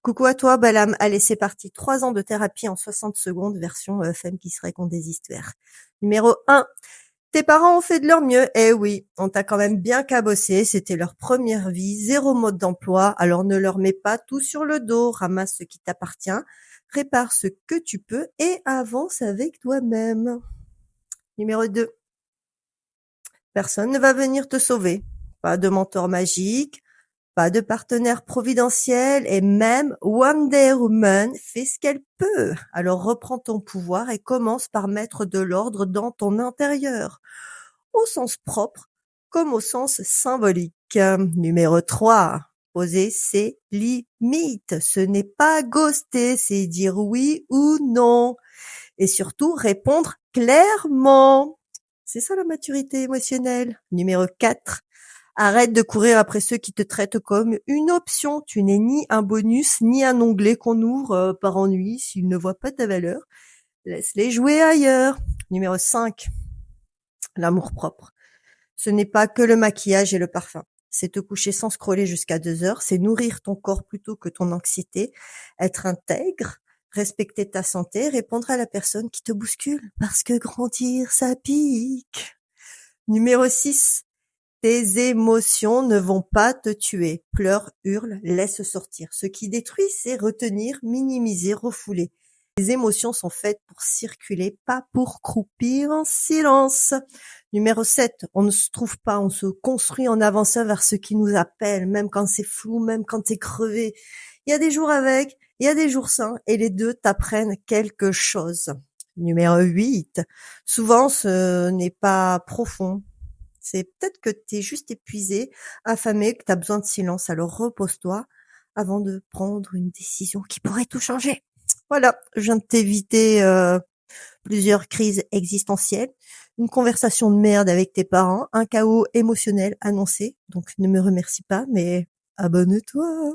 Coucou à toi, Balam. Allez, c'est parti. 3 ans de thérapie en 60 secondes, version femme qui se raconte des histoires. Numéro 1. Tes parents ont fait de leur mieux. Eh oui, on t'a quand même bien cabossé. C'était leur première vie, zéro mode d'emploi. Alors ne leur mets pas tout sur le dos. Ramasse ce qui t'appartient. Répare ce que tu peux et avance avec toi-même. Numéro 2. Personne ne va venir te sauver. Pas de mentor magique. Pas de partenaire providentiel et même Wonder Woman fait ce qu'elle peut. Alors reprends ton pouvoir et commence par mettre de l'ordre dans ton intérieur, au sens propre comme au sens symbolique. Numéro 3. Poser ses limites. Ce n'est pas ghoster, c'est dire oui ou non. Et surtout répondre clairement. C'est ça la maturité émotionnelle. Numéro 4. Arrête de courir après ceux qui te traitent comme une option. Tu n'es ni un bonus, ni un onglet qu'on ouvre par ennui s'ils ne voient pas ta valeur. Laisse-les jouer ailleurs. Numéro 5. L'amour-propre. Ce n'est pas que le maquillage et le parfum. C'est te coucher sans scroller jusqu'à 2 heures. C'est nourrir ton corps plutôt que ton anxiété. Être intègre. Respecter ta santé. Répondre à la personne qui te bouscule. Parce que grandir, ça pique. Numéro 6. Tes émotions ne vont pas te tuer. Pleure, hurle, laisse sortir. Ce qui détruit, c'est retenir, minimiser, refouler. Les émotions sont faites pour circuler, pas pour croupir en silence. Numéro 7. On ne se trouve pas, on se construit en avançant vers ce qui nous appelle, même quand c'est flou, même quand t'es crevé. Il y a des jours avec, il y a des jours sans, et les deux t'apprennent quelque chose. Numéro 8. Souvent, ce n'est pas profond. C'est peut-être que tu es juste épuisé, affamé, que tu as besoin de silence. Alors repose-toi avant de prendre une décision qui pourrait tout changer. Voilà, je viens de t'éviter plusieurs crises existentielles, une conversation de merde avec tes parents, un chaos émotionnel annoncé. Donc ne me remercie pas, mais abonne-toi.